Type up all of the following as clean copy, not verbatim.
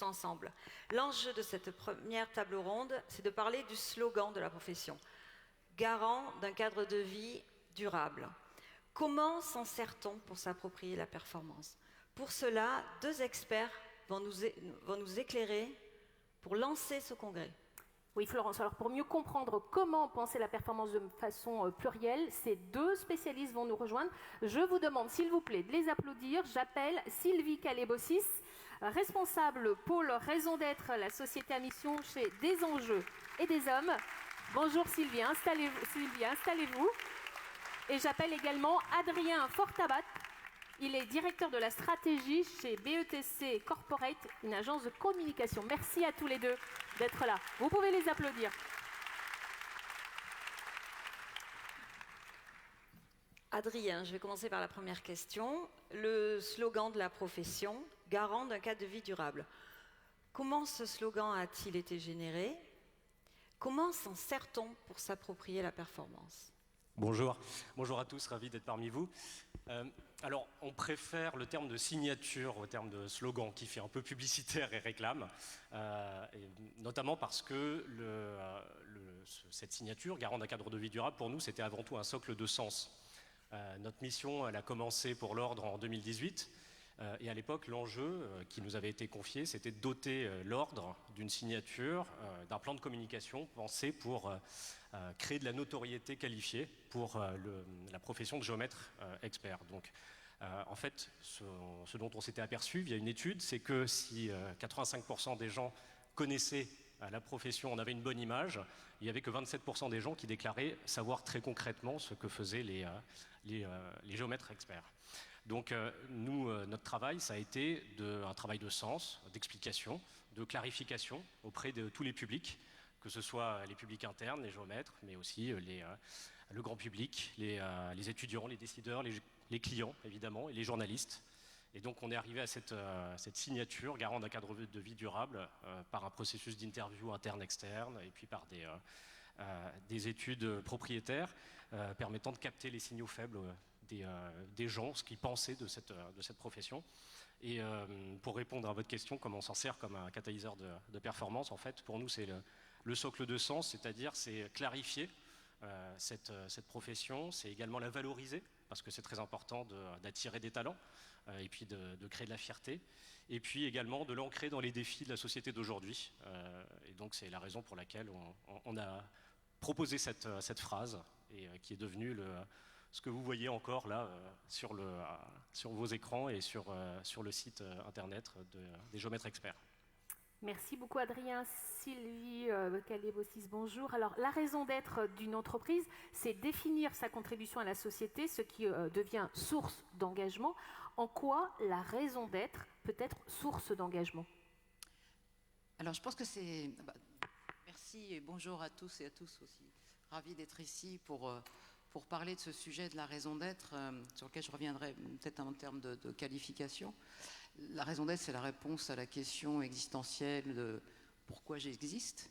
tous ensemble. L'enjeu de cette première table ronde, c'est de parler du slogan de la profession, garant d'un cadre de vie durable. Comment s'en sert-on pour s'approprier la performance? Pour cela, deux experts vont nous éclairer pour lancer ce congrès. Oui, Florence, alors pour mieux comprendre comment penser la performance de façon plurielle, ces deux spécialistes vont nous rejoindre. Je vous demande, s'il vous plaît, de les applaudir. J'appelle Sylvie Calébossis, responsable pôle raison d'être, la société à mission chez Des Enjeux et des Hommes. Bonjour Sylvie, installez-vous. Et j'appelle également Adrien Fortabat. Il est directeur de la stratégie chez BETC Corporate, une agence de communication. Merci à tous les deux d'être là. Vous pouvez les applaudir. Adrien, je vais commencer par la première question. Le slogan de la profession, garant d'un cadre de vie durable. Comment ce slogan a-t-il été généré? Comment s'en sert-on pour s'approprier la performance? Bonjour à tous, ravi d'être parmi vous. Alors, on préfère le terme de signature au terme de slogan qui fait un peu publicitaire et réclame, et notamment parce que cette signature, garant d'un cadre de vie durable, pour nous, c'était avant tout un socle de sens. Notre mission, elle a commencé pour l'Ordre en 2018. Et à l'époque, l'enjeu qui nous avait été confié, c'était de doter l'Ordre d'une signature, d'un plan de communication pensé pour créer de la notoriété qualifiée pour la profession de géomètre expert. Donc, en fait, ce dont on s'était aperçu via une étude, c'est que si 85% des gens connaissaient la profession, on avait une bonne image, il n'y avait que 27% des gens qui déclaraient savoir très concrètement ce que faisaient les géomètres experts. Donc notre travail, ça a été un travail de sens, d'explication, de clarification auprès de tous les publics, que ce soit les publics internes, les géomètres, mais aussi le grand public, les étudiants, les décideurs, les clients évidemment, et les journalistes. Et donc on est arrivé à cette signature garant d'un cadre de vie durable par un processus d'interview interne-externe et puis par des études propriétaires permettant de capter les signaux faibles des gens, ce qu'ils pensaient de cette profession. Et pour répondre à votre question, comment on s'en sert comme un catalyseur de performance, en fait, pour nous, c'est le socle de sens, c'est-à-dire c'est clarifier cette profession, c'est également la valoriser, parce que c'est très important d'attirer des talents, et puis de créer de la fierté, et puis également de l'ancrer dans les défis de la société d'aujourd'hui. Et donc c'est la raison pour laquelle on a proposé cette phrase, et qui est devenue ce que vous voyez encore là sur vos écrans et sur le site internet des géomètres experts. Merci beaucoup Adrien. Sylvie Calébossis, bonjour. Alors la raison d'être d'une entreprise, c'est définir sa contribution à la société, ce qui devient source d'engagement. En quoi la raison d'être peut être source d'engagement? Alors je pense que c'est... Merci et bonjour à tous et à tous aussi. Ravi d'être ici pour parler de ce sujet de la raison d'être, sur lequel je reviendrai peut-être en termes de qualification. La raison d'être, c'est la réponse à la question existentielle de pourquoi j'existe.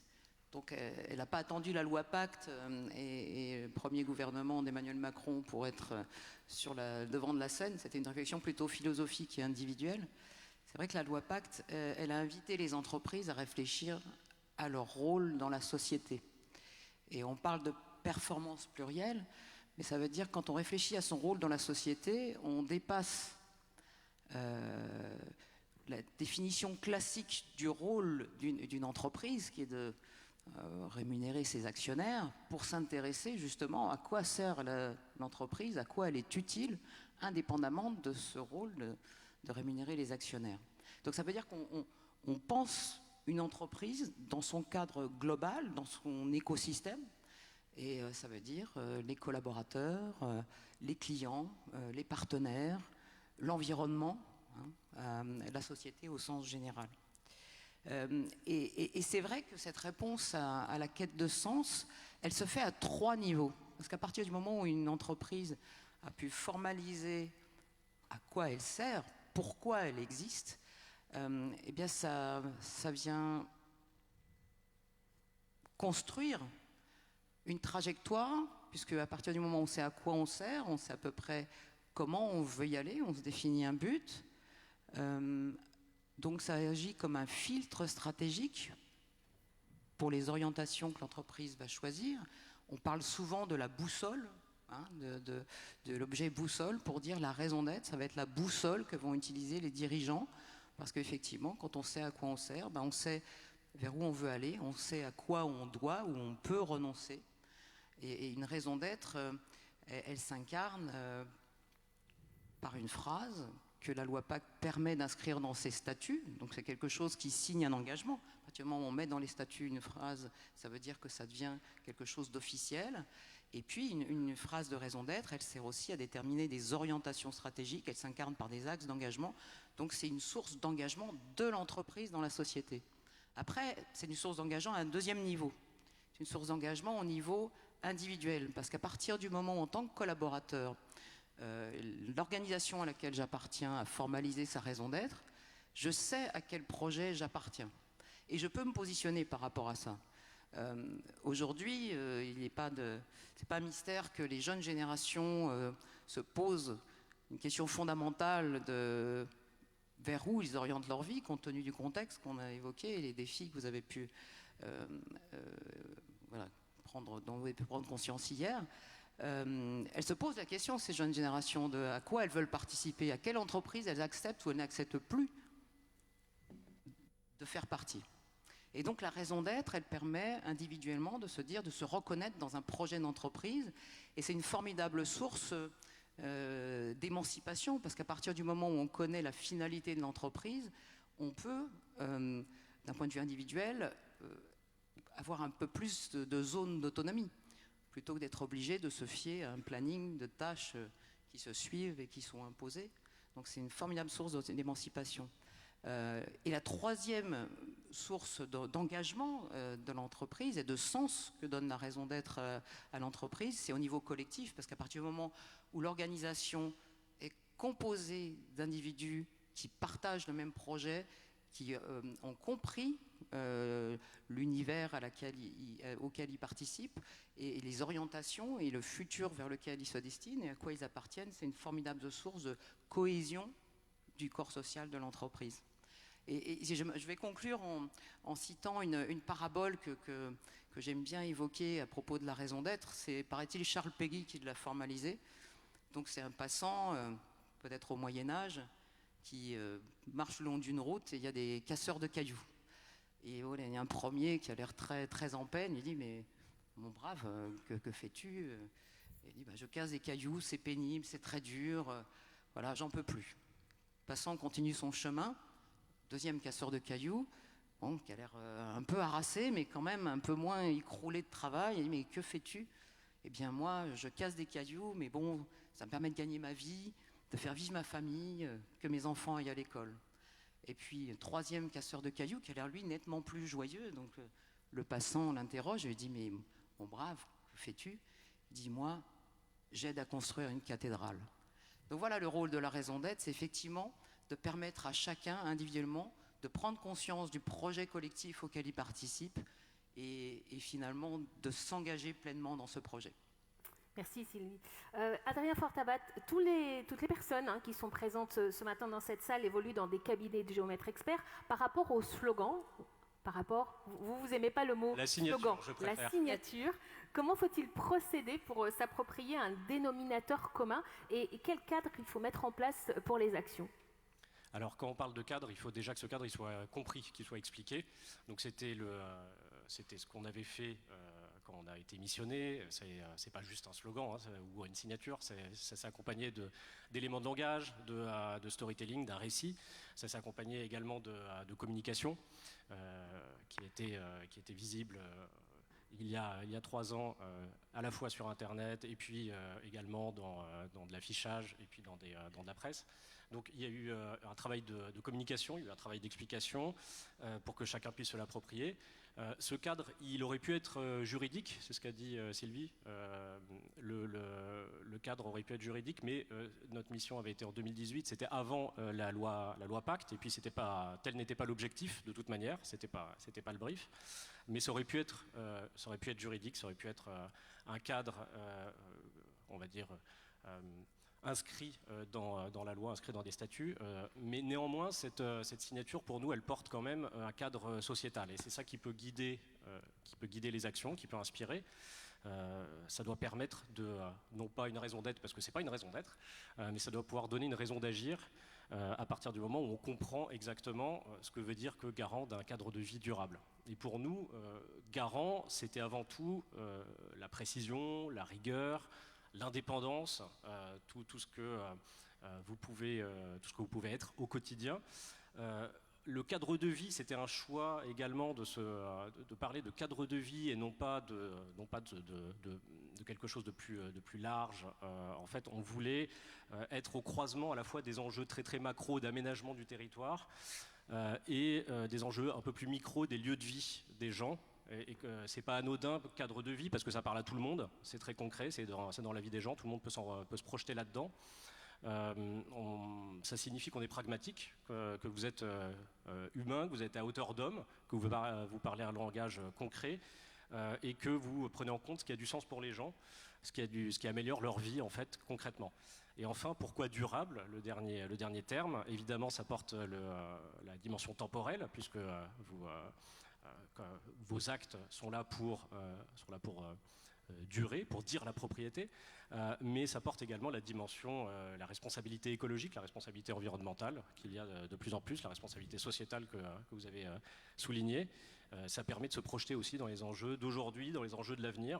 Donc elle n'a pas attendu la loi Pacte et le premier gouvernement d'Emmanuel Macron pour être sur le devant de la scène. C'était une réflexion plutôt philosophique et individuelle. C'est vrai que la loi Pacte, elle a invité les entreprises à réfléchir à leur rôle dans la société. Et on parle de performance plurielle, mais ça veut dire quand on réfléchit à son rôle dans la société, on dépasse la définition classique du rôle d'une entreprise, qui est de rémunérer ses actionnaires, pour s'intéresser justement à quoi sert l'entreprise, à quoi elle est utile, indépendamment de ce rôle de rémunérer les actionnaires. Donc ça veut dire qu'on pense une entreprise dans son cadre global, dans son écosystème, et ça veut dire les collaborateurs, les clients, les partenaires, l'environnement, la société au sens général. Et c'est vrai que cette réponse à la quête de sens, elle se fait à 3 niveaux. Parce qu'à partir du moment où une entreprise a pu formaliser à quoi elle sert, pourquoi elle existe, eh bien ça vient construire une trajectoire, puisque à partir du moment où on sait à quoi on sert, on sait à peu près comment on veut y aller, on se définit un but, Donc ça agit comme un filtre stratégique pour les orientations que l'entreprise va choisir. On parle souvent de la boussole, hein, de l'objet boussole, pour dire la raison d'être. Ça va être la boussole que vont utiliser les dirigeants, parce qu'effectivement, quand on sait à quoi on sert, ben on sait vers où on veut aller, on sait à quoi on doit ou on peut renoncer. Et une raison d'être, elle s'incarne par une phrase que la loi Pacte permet d'inscrire dans ses statuts. Donc c'est quelque chose qui signe un engagement. À partir du moment où on met dans les statuts une phrase, ça veut dire que ça devient quelque chose d'officiel. Et puis une phrase de raison d'être, elle sert aussi à déterminer des orientations stratégiques, elle s'incarne par des axes d'engagement. Donc c'est une source d'engagement de l'entreprise dans la société. Après, c'est une source d'engagement à un deuxième niveau. C'est une source d'engagement au niveau individuel, parce qu'à partir du moment où, en tant que collaborateur, l'organisation à laquelle j'appartiens a formalisé sa raison d'être, je sais à quel projet j'appartiens. Et je peux me positionner par rapport à ça. Aujourd'hui, c'est pas un mystère que les jeunes générations se posent une question fondamentale de vers où ils orientent leur vie, compte tenu du contexte qu'on a évoqué et les défis que vous avez pu dont vous avez pu prendre conscience hier. Elles se posent la question, ces jeunes générations, de à quoi elles veulent participer, à quelle entreprise elles acceptent ou elles n'acceptent plus de faire partie. Et donc la raison d'être, elle permet individuellement de se dire, de se reconnaître dans un projet d'entreprise, et c'est une formidable source d'émancipation, parce qu'à partir du moment où on connaît la finalité de l'entreprise, on peut, d'un point de vue individuel, avoir un peu plus de zones d'autonomie, plutôt que d'être obligé de se fier à un planning de tâches qui se suivent et qui sont imposées. Donc c'est une formidable source d'émancipation. Et la troisième source d'engagement de l'entreprise et de sens que donne la raison d'être à l'entreprise, c'est au niveau collectif, parce qu'à partir du moment où l'organisation est composée d'individus qui partagent le même projet, qui ont compris l'univers auquel ils participent et les orientations et le futur vers lequel ils se destinent et à quoi ils appartiennent, c'est une formidable source de cohésion du corps social de l'entreprise. Et je vais conclure en citant une parabole que j'aime bien évoquer à propos de la raison d'être. C'est, paraît-il, Charles Péguy qui l'a formalisé. Donc c'est un passant, peut-être au Moyen-Âge, qui marche le long d'une route et il y a des casseurs de cailloux. Et il y a un premier qui a l'air très, très en peine. Il dit, mais mon brave, que fais-tu? Il dit, je casse des cailloux, c'est pénible, c'est très dur, voilà, j'en peux plus. Le passant continue son chemin. Deuxième casseur de cailloux, qui a l'air un peu harassé, mais quand même un peu moins écroulé de travail. Il dit, mais que fais-tu? Eh bien moi, je casse des cailloux, mais bon, ça me permet de gagner ma vie, de faire vivre ma famille, que mes enfants aillent à l'école. Et puis, troisième casseur de cailloux, qui a l'air, lui, nettement plus joyeux. Donc, le passant l'interroge et lui dit, mais mon brave, que fais-tu? Il dit, moi, j'aide à construire une cathédrale. Donc voilà, le rôle de la raison d'être, c'est effectivement de permettre à chacun, individuellement, de prendre conscience du projet collectif auquel il participe et finalement de s'engager pleinement dans ce projet. Merci Sylvie. Adrien Fortabat, toutes les personnes qui sont présentes ce matin dans cette salle évoluent dans des cabinets de géomètres experts. Par rapport au slogan, vous n'aimez pas le mot la signature, slogan, je préfère. La signature, comment faut-il procéder pour s'approprier un dénominateur commun et quel cadre il faut mettre en place pour les actions? Alors, quand on parle de cadre, il faut déjà que ce cadre il soit compris, qu'il soit expliqué. Donc, c'était ce qu'on avait fait quand on a été missionné. C'est pas juste un slogan ou une signature, ça s'accompagnait d'éléments de langage, de storytelling, d'un récit. Ça s'accompagnait également de communication qui était visible il y a 3 ans, à la fois sur Internet et puis également dans de l'affichage et puis dans de la presse. Donc il y a eu un travail de communication, il y a eu un travail d'explication pour que chacun puisse se l'approprier. Ce cadre, il aurait pu être juridique, c'est ce qu'a dit Sylvie. Le cadre aurait pu être juridique, mais notre mission avait été en 2018, c'était avant la loi Pacte, et puis tel n'était pas l'objectif de toute manière, c'était pas le brief, mais ça aurait pu être juridique, ça aurait pu être un cadre, on va dire, inscrit dans la loi, inscrit dans des statuts, mais néanmoins cette signature pour nous elle porte quand même un cadre sociétal et c'est ça qui peut guider les actions, qui peut inspirer. Ça doit permettre non pas une raison d'être, parce que c'est pas une raison d'être, mais ça doit pouvoir donner une raison d'agir à partir du moment où on comprend exactement ce que veut dire que garant d'un cadre de vie durable. Et pour nous, garant, c'était avant tout la précision, la rigueur, l'indépendance, tout ce que vous pouvez être au quotidien. Le cadre de vie, c'était un choix également de parler de cadre de vie et non pas de quelque chose de plus large. En fait, on voulait être au croisement à la fois des enjeux très très macro d'aménagement du territoire et des enjeux un peu plus micro des lieux de vie des gens. Et que c'est pas anodin cadre de vie parce que ça parle à tout le monde, c'est très concret, c'est dans la vie des gens, tout le monde peut se projeter là-dedans. Ça signifie qu'on est pragmatique, que vous êtes humain, que vous êtes à hauteur d'homme, que vous parlez un langage concret et que vous prenez en compte ce qui a du sens pour les gens, ce qui améliore leur vie en fait concrètement. Et enfin, pourquoi durable, le dernier terme? Évidemment, ça porte la dimension temporelle puisque vos actes sont là pour durer, pour dire la propriété, mais ça porte également la dimension, la responsabilité écologique, la responsabilité environnementale qu'il y a de plus en plus, la responsabilité sociétale que vous avez soulignée. Ça permet de se projeter aussi dans les enjeux d'aujourd'hui, dans les enjeux de l'avenir.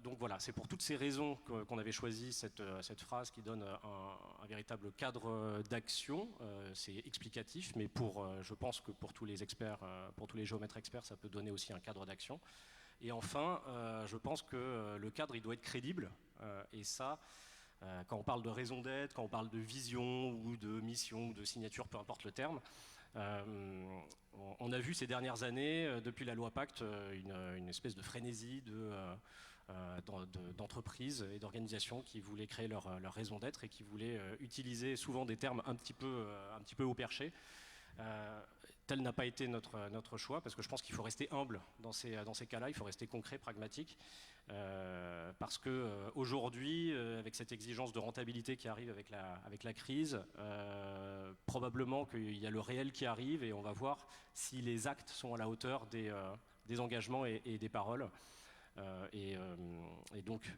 Donc voilà, c'est pour toutes ces raisons qu'on avait choisi cette phrase qui donne un véritable cadre d'action. C'est explicatif, mais je pense que pour tous les experts, pour tous les géomètres experts, ça peut donner aussi un cadre d'action. Et enfin, je pense que le cadre, il doit être crédible. Et ça, quand on parle de raison d'être, quand on parle de vision ou de mission ou de signature, peu importe le terme, on a vu ces dernières années, depuis la loi Pacte, une espèce de frénésie d'entreprises et d'organisations qui voulaient créer leur raison d'être et qui voulaient utiliser souvent des termes un petit peu haut perché. Tel n'a pas été notre choix, parce que je pense qu'il faut rester humble dans ces cas-là, il faut rester concret, pragmatique, parce qu'aujourd'hui, avec cette exigence de rentabilité qui arrive avec la crise, probablement qu'il y a le réel qui arrive et on va voir si les actes sont à la hauteur des engagements et des paroles. Et donc,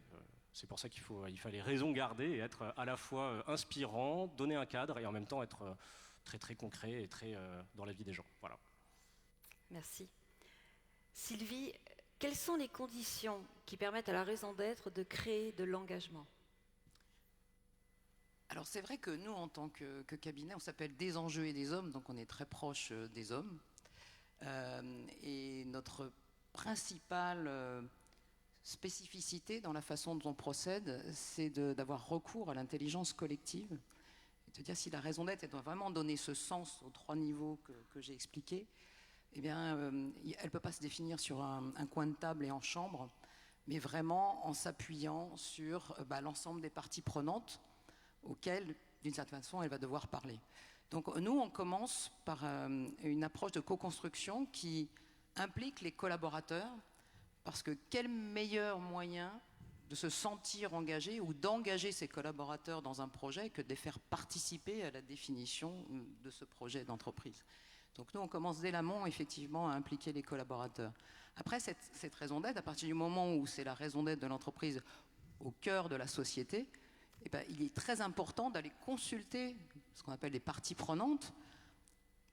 c'est pour ça il fallait raison garder et être à la fois inspirant, donner un cadre et en même temps être très très concret et très dans la vie des gens. Voilà. Merci. Sylvie, quelles sont les conditions qui permettent à la raison d'être de créer de l'engagement? Alors c'est vrai que nous, en tant que cabinet, on s'appelle Des enjeux et des hommes, donc on est très proche des hommes. Et notre principale spécificité dans la façon dont on procède, c'est d'avoir recours à l'intelligence collective. C'est-à-dire si la raison d'être, elle doit vraiment donner ce sens aux 3 niveaux que j'ai expliqués, eh bien, elle ne peut pas se définir sur un coin de table et en chambre, mais vraiment en s'appuyant sur l'ensemble des parties prenantes auxquelles, d'une certaine façon, elle va devoir parler. Donc nous, on commence par une approche de co-construction qui implique les collaborateurs, parce que quel meilleur moyen de se sentir engagé ou d'engager ses collaborateurs dans un projet que de les faire participer à la définition de ce projet d'entreprise. Donc nous, on commence dès l'amont, effectivement, à impliquer les collaborateurs. Après, cette raison d'être, à partir du moment où c'est la raison d'être de l'entreprise au cœur de la société, eh bien, il est très important d'aller consulter ce qu'on appelle les parties prenantes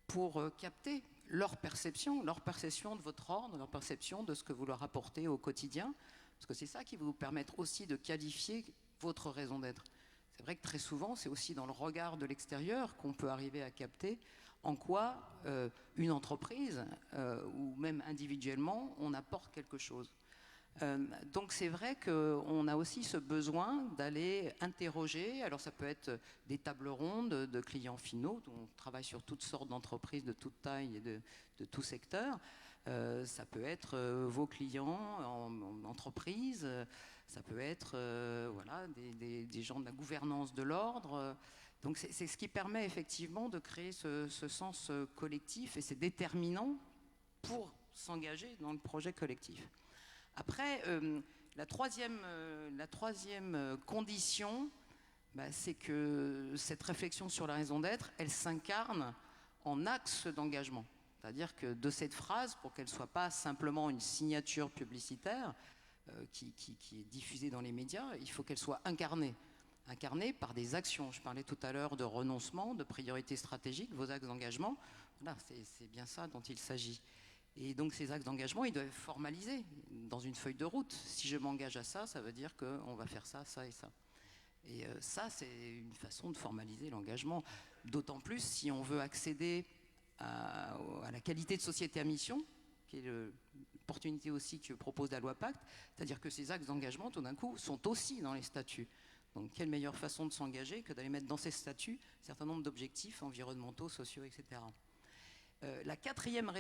pour capter leur perception de votre ordre, leur perception de ce que vous leur apportez au quotidien. Parce que c'est ça qui va vous permettre aussi de qualifier votre raison d'être. C'est vrai que très souvent, c'est aussi dans le regard de l'extérieur qu'on peut arriver à capter en quoi une entreprise, ou même individuellement, on apporte quelque chose. Donc c'est vrai qu'on a aussi ce besoin d'aller interroger, alors ça peut être des tables rondes de clients finaux, on travaille sur toutes sortes d'entreprises de toute taille et de tout secteur. Ça peut être vos clients en entreprise, ça peut être des gens de la gouvernance de l'ordre. Donc c'est ce qui permet effectivement de créer ce sens collectif et c'est déterminant pour s'engager dans le projet collectif. Après, la troisième condition, c'est que cette réflexion sur la raison d'être, elle s'incarne en axe d'engagement. C'est-à-dire que de cette phrase, pour qu'elle ne soit pas simplement une signature publicitaire qui est diffusée dans les médias, il faut qu'elle soit incarnée par des actions. Je parlais tout à l'heure de renoncement, de priorités stratégiques, vos axes d'engagement. Voilà, c'est bien ça dont il s'agit. Et donc ces axes d'engagement, ils doivent être formalisés dans une feuille de route. Si je m'engage à ça, ça veut dire qu'on va faire ça, ça et ça. Et ça, c'est une façon de formaliser l'engagement. D'autant plus si on veut accéder à la qualité de société à mission, qui est l'opportunité aussi que propose la loi Pacte, c'est-à-dire que ces axes d'engagement, tout d'un coup, sont aussi dans les statuts. Donc, quelle meilleure façon de s'engager que d'aller mettre dans ces statuts un certain nombre d'objectifs environnementaux, sociaux, etc. La quatrième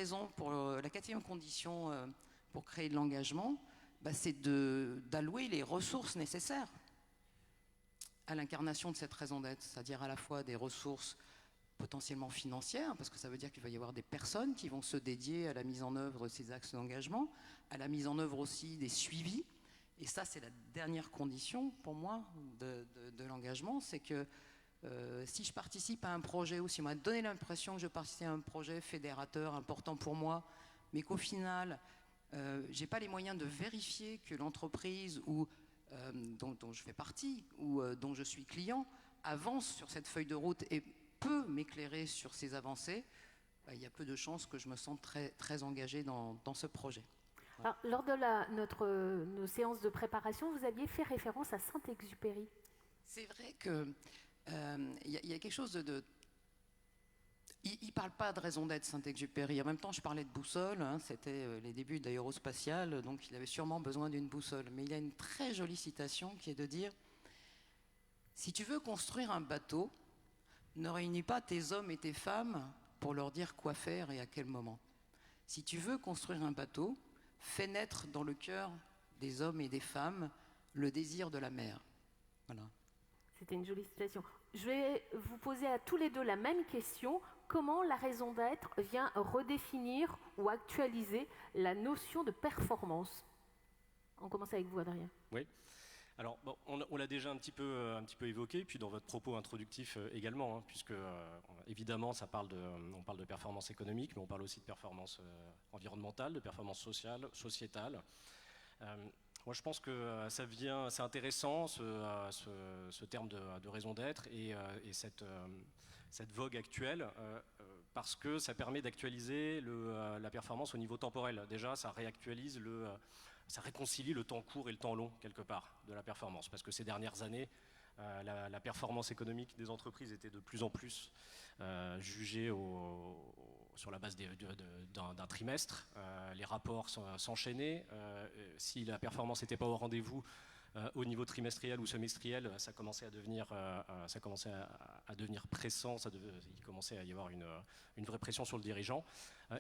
condition pour créer de l'engagement, c'est d'allouer les ressources nécessaires à l'incarnation de cette raison d'être, c'est-à-dire à la fois des ressources potentiellement financières, parce que ça veut dire qu'il va y avoir des personnes qui vont se dédier à la mise en œuvre de ces axes d'engagement, à la mise en œuvre aussi des suivis. Et ça, c'est la dernière condition pour moi de l'engagement, c'est que si je participe à un projet ou si on m'a donné l'impression que je participais à un projet fédérateur important pour moi, mais qu'au final, je n'ai pas les moyens de vérifier que l'entreprise dont je fais partie ou dont je suis client avance sur cette feuille de route et peut m'éclairer sur ces avancées, il y a peu de chances que je me sente très, très engagé dans ce projet. Alors, lors de nos séances de préparation, vous aviez fait référence à Saint-Exupéry. C'est vrai qu'il y a quelque chose de... Il ne parle pas de raison d'être, Saint-Exupéry. En même temps, je parlais de boussole, c'était les débuts d'aérospatial, donc il avait sûrement besoin d'une boussole. Mais il y a une très jolie citation qui est de dire « Si tu veux construire un bateau, ne réunis pas tes hommes et tes femmes pour leur dire quoi faire et à quel moment. Si tu veux construire un bateau, fais naître dans le cœur des hommes et des femmes le désir de la mer. » Voilà. C'était une jolie citation. Je vais vous poser à tous les deux la même question. Comment la raison d'être vient redéfinir ou actualiser la notion de performance? On commence avec vous, Adrien. Oui. Alors, bon, on l'a déjà un petit peu évoqué, puis dans votre propos introductif également, puisque évidemment, on parle de performance économique, mais on parle aussi de performance environnementale, de performance sociale, sociétale. Moi, je pense que c'est intéressant ce terme de raison d'être et cette vogue actuelle, parce que ça permet d'actualiser la performance au niveau temporel. Déjà, ça réactualise ça réconcilie le temps court et le temps long, quelque part, de la performance. Parce que ces dernières années, la performance économique des entreprises était de plus en plus jugée sur la base d'un trimestre. Les rapports s'enchaînaient. Si la performance n'était pas au rendez-vous au niveau trimestriel ou semestriel, ça commençait à devenir pressant, il commençait à y avoir une vraie pression sur le dirigeant.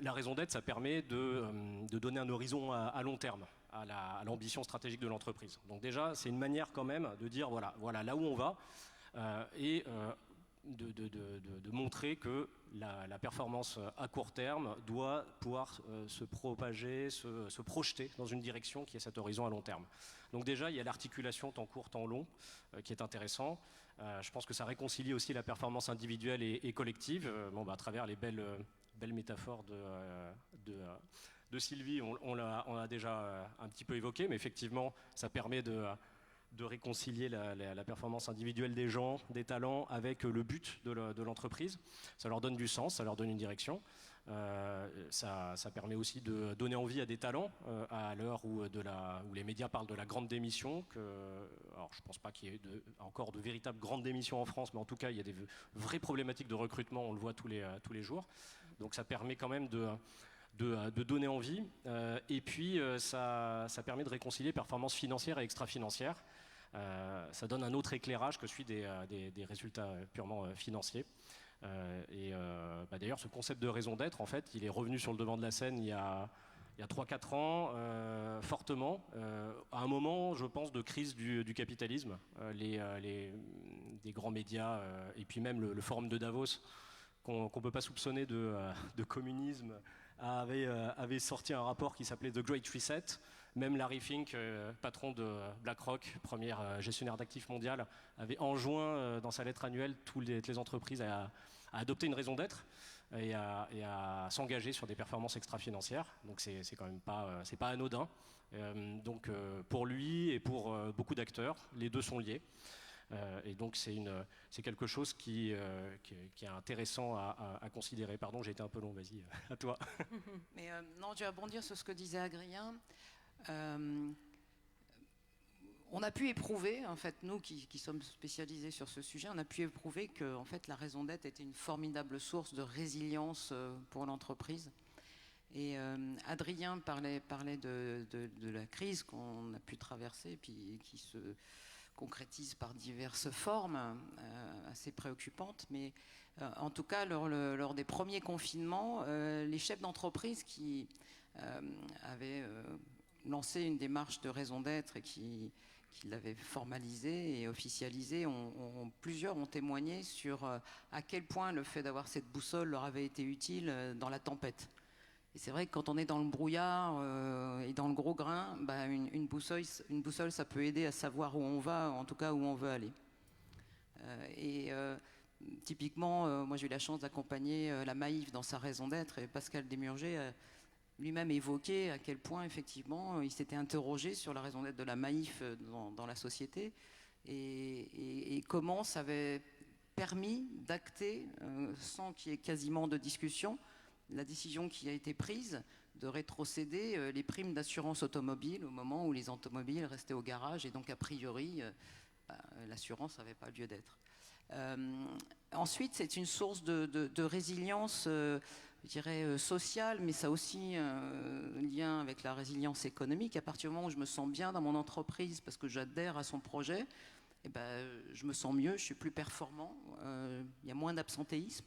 La raison d'être, ça permet de donner un horizon à long terme à l'ambition stratégique de l'entreprise. Donc déjà, c'est une manière quand même de dire voilà là où on va et de montrer que la performance à court terme doit pouvoir se propager, se projeter dans une direction qui est cet horizon à long terme. Donc déjà, il y a l'articulation temps court, temps long qui est intéressant. Je pense que ça réconcilie aussi la performance individuelle et collective à travers les belles métaphores de Sylvie. On l'a déjà un petit peu évoqué, mais effectivement, ça permet de réconcilier la performance individuelle des gens, des talents, avec le but de l'entreprise. Ça leur donne du sens, ça leur donne une direction. Ça permet aussi de donner envie à des talents à l'heure où les médias parlent de la grande démission. Alors, je ne pense pas qu'il y ait encore de véritables grandes démissions en France, mais en tout cas, il y a des vraies problématiques de recrutement, on le voit tous les jours. Donc ça permet quand même de donner envie. Et puis, ça permet de réconcilier performance financière et extra-financière. Ça donne un autre éclairage que celui des résultats purement financiers. D'ailleurs, ce concept de raison d'être, en fait, il est revenu sur le devant de la scène il y a 3-4 ans, fortement, à un moment, je pense, de crise du capitalisme. Des grands médias, et puis même le forum de Davos, qu'on ne peut pas soupçonner de communisme, avait sorti un rapport qui s'appelait The Great Reset. Même Larry Fink, patron de BlackRock, premier gestionnaire d'actifs mondial, avait enjoint dans sa lettre annuelle toutes les entreprises à adopter une raison d'être et à s'engager sur des performances extra-financières. Donc c'est quand même pas anodin. Donc pour lui et pour beaucoup d'acteurs, les deux sont liés. Et donc c'est quelque chose qui est intéressant à considérer. Pardon, j'ai été un peu long, vas-y, à toi. Mais non, je vais rebondir sur ce que disait Adrien. On a pu éprouver, en fait, nous qui sommes spécialisés sur ce sujet, on a pu éprouver que en fait, la raison d'être était une formidable source de résilience pour l'entreprise. Et Adrien parlait de la crise qu'on a pu traverser, puis qui se concrétise par diverses formes assez préoccupantes. Mais en tout cas, lors des premiers confinements, les chefs d'entreprise qui avaient lancé une démarche de raison d'être et qui l'avaient formalisée et officialisée, plusieurs ont témoigné sur à quel point le fait d'avoir cette boussole leur avait été utile dans la tempête. Et c'est vrai que quand on est dans le brouillard et dans le gros grain, bah une boussole, ça peut aider à savoir où on va, en tout cas où on veut aller. Typiquement, moi j'ai eu la chance d'accompagner la Maïf dans sa raison d'être, et Pascal Desmurger a lui-même évoqué à quel point effectivement il s'était interrogé sur la raison d'être de la Maïf dans la société et comment ça avait permis d'acter, sans qu'il y ait quasiment de discussion, la décision qui a été prise de rétrocéder les primes d'assurance automobile au moment où les automobiles restaient au garage et donc a priori l'assurance n'avait pas lieu d'être. Ensuite, c'est une source de résilience, je dirais sociale, mais ça a aussi un lien avec la résilience économique. À partir du moment où je me sens bien dans mon entreprise parce que j'adhère à son projet, eh ben, je me sens mieux, je suis plus performant, il y a moins d'absentéisme.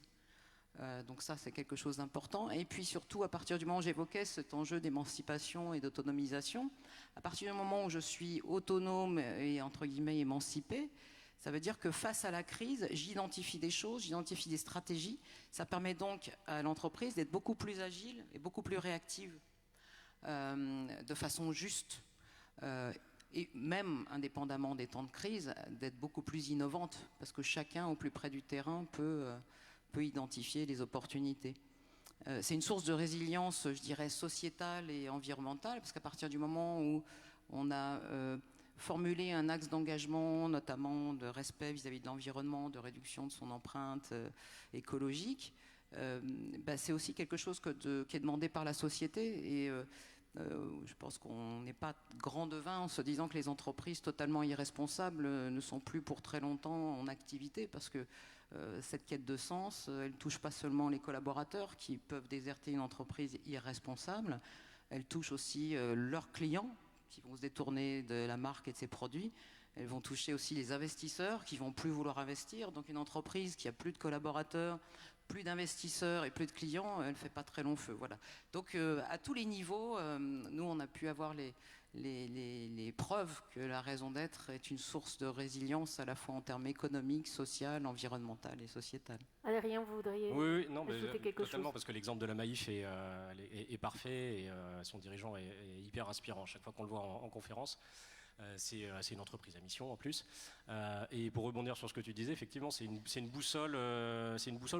Donc ça, c'est quelque chose d'important. Et puis surtout, à partir du moment où j'évoquais cet enjeu d'émancipation et d'autonomisation, à partir du moment où je suis autonome et entre guillemets émancipé, ça veut dire que face à la crise, j'identifie des choses, j'identifie des stratégies. Ça permet donc à l'entreprise d'être beaucoup plus agile et beaucoup plus réactive, de façon juste. Et même indépendamment des temps de crise, d'être beaucoup plus innovante, parce que chacun au plus près du terrain peut identifier les opportunités. C'est une source de résilience, je dirais, sociétale et environnementale, parce qu'à partir du moment où on a formulé un axe d'engagement, notamment de respect vis-à-vis de l'environnement, de réduction de son empreinte écologique, c'est aussi quelque chose qui est demandé par la société. Et je pense qu'on n'est pas grand devin en se disant que les entreprises totalement irresponsables ne sont plus pour très longtemps en activité, parce que cette quête de sens, elle ne touche pas seulement les collaborateurs qui peuvent déserter une entreprise irresponsable, elle touche aussi leurs clients qui vont se détourner de la marque et de ses produits. Elles vont toucher aussi les investisseurs qui vont plus vouloir investir. Donc une entreprise qui a plus de collaborateurs, plus d'investisseurs et plus de clients, elle ne fait pas très long feu. Voilà. Donc à tous les niveaux, nous on a pu avoir les preuves que la raison d'être est une source de résilience à la fois en termes économiques, social, environnemental et sociétal. Adrien, vous voudriez ajouter quelque totalement, chose? parce que l'exemple de la Maïf est parfait et son dirigeant est hyper inspirant. Chaque fois qu'on le voit en conférence, c'est une entreprise à mission en plus. Et pour rebondir sur ce que tu disais, effectivement, c'est une boussole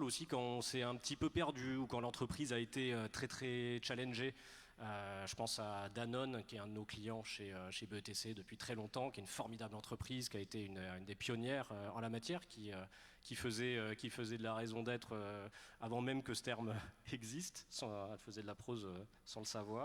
aussi quand on s'est un petit peu perdu ou quand l'entreprise a été très très challengée. Je pense à Danone, qui est un de nos clients chez BETC depuis très longtemps, qui est une formidable entreprise, qui a été une des pionnières en la matière, qui faisait de la raison d'être avant même que ce terme existe. Elle faisait de la prose sans le savoir.